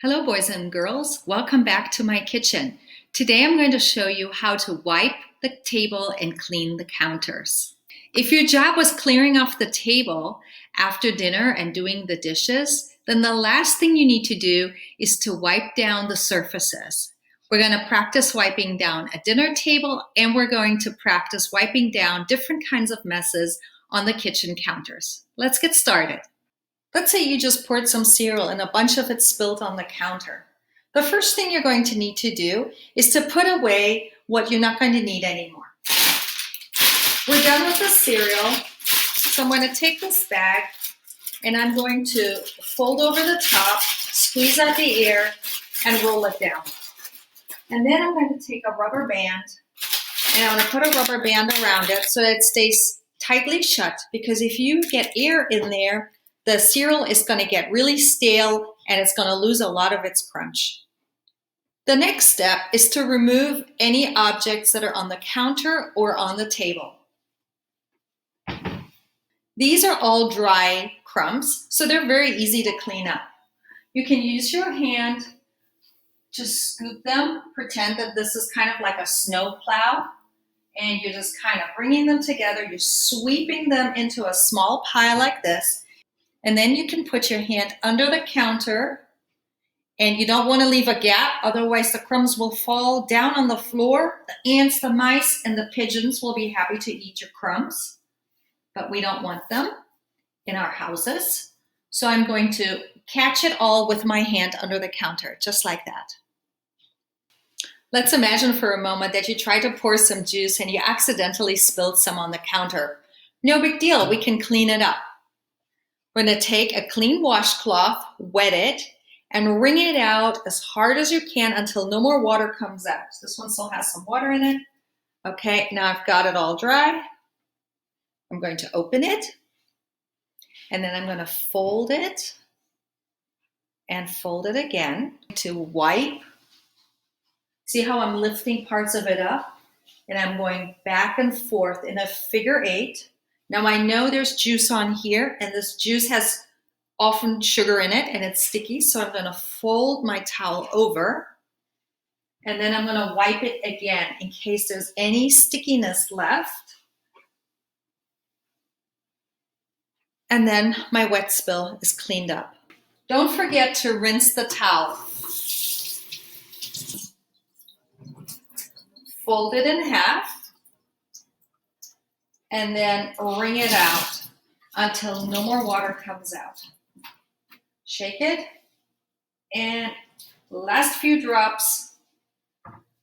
Hello boys and girls, welcome back to my kitchen. Today I'm going to show you how to wipe the table and clean the counters. If your job was clearing off the table after dinner and doing the dishes, then the last thing you need to do is to wipe down the surfaces. We're going to practice wiping down a dinner table, and we're going to practice wiping down different kinds of messes on the kitchen counters. Let's get started. Let's say you just poured some cereal and a bunch of it spilled on the counter. The first thing you're going to need to do is to put away what you're not going to need anymore. We're done with the cereal, so I'm going to take this bag and I'm going to fold over the top, squeeze out the air, and roll it down. And then I'm going to take a rubber band and I'm going to put a rubber band around it so that it stays tightly shut, because if you get air in there, the cereal is going to get really stale and it's going to lose a lot of its crunch. The next step is to remove any objects that are on the counter or on the table. These are all dry crumbs, so they're very easy to clean up. You can use your hand to scoop them, pretend that this is kind of like a snow plow, and you're just kind of bringing them together. You're sweeping them into a small pile like this. And then you can put your hand under the counter, and you don't want to leave a gap, otherwise the crumbs will fall down on the floor. The ants, the mice, and the pigeons will be happy to eat your crumbs, but we don't want them in our houses. So I'm going to catch it all with my hand under the counter, just like that. Let's imagine for a moment that you tried to pour some juice and you accidentally spilled some on the counter. No big deal, we can clean it up. We're going to take a clean washcloth, wet it, and wring it out as hard as you can until no more water comes out. This one still has some water in it. Okay, now I've got it all dry. I'm going to open it, and then I'm going to fold it and fold it again to wipe. See how I'm lifting parts of it up, and I'm going back and forth in a figure eight. Now I know there's juice on here, and this juice has often sugar in it and it's sticky, so I'm going to fold my towel over, and then I'm going to wipe it again in case there's any stickiness left. And then my wet spill is cleaned up. Don't forget to rinse the towel. Fold it in half and then wring it out until no more water comes out. Shake it, and last few drops,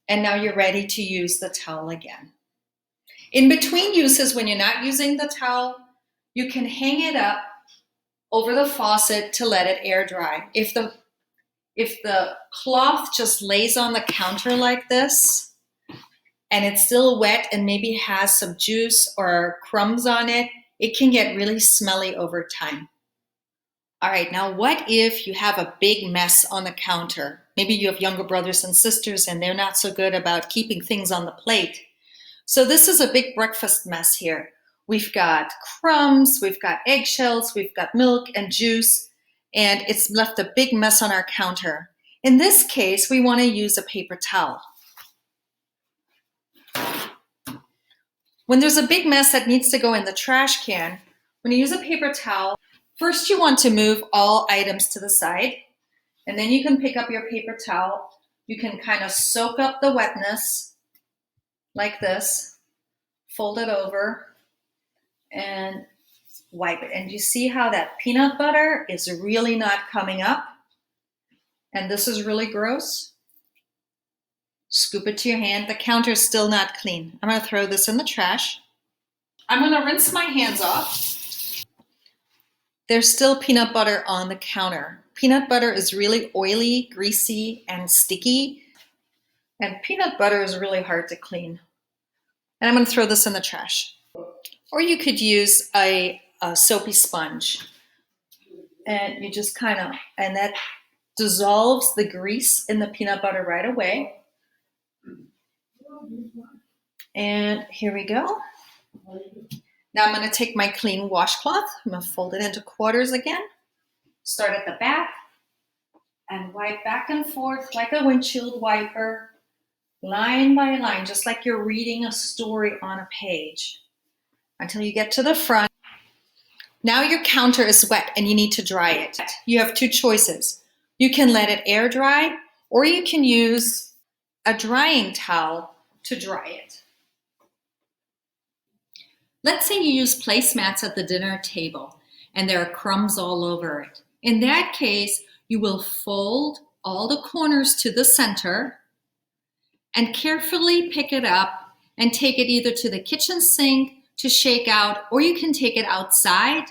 and now you're ready to use the towel again. In between uses, when you're not using the towel, you can hang it up over the faucet to let it air dry. If the cloth just lays on the counter like this, and it's still wet and maybe has some juice or crumbs on it, it can get really smelly over time. All right, now what if you have a big mess on the counter? Maybe you have younger brothers and sisters and they're not so good about keeping things on the plate. So this is a big breakfast mess here. We've got crumbs, we've got eggshells, we've got milk and juice, and it's left a big mess on our counter. In this case, we want to use a paper towel. When there's a big mess that needs to go in the trash can, when you use a paper towel, first you want to move all items to the side, and then you can pick up your paper towel. You can kind of soak up the wetness like this, fold it over, and wipe it. And you see how that peanut butter is really not coming up? And this is really gross. Scoop it to your hand. The counter is still not clean. I'm going to throw this in the trash. I'm going to rinse my hands off. There's still peanut butter on the counter. Peanut butter is really oily, greasy, and sticky. And peanut butter is really hard to clean. And I'm going to throw this in the trash. Or you could use a soapy sponge. And you just and that dissolves the grease in the peanut butter right away. And here we go. Now I'm going to take my clean washcloth. I'm going to fold it into quarters again. Start at the back and wipe back and forth like a windshield wiper, line by line, just like you're reading a story on a page, until you get to the front. Now your counter is wet and you need to dry it. You have two choices. You can let it air dry, or you can use a drying towel to dry it. Let's say you use placemats at the dinner table and there are crumbs all over it. In that case, you will fold all the corners to the center and carefully pick it up and take it either to the kitchen sink to shake out, or you can take it outside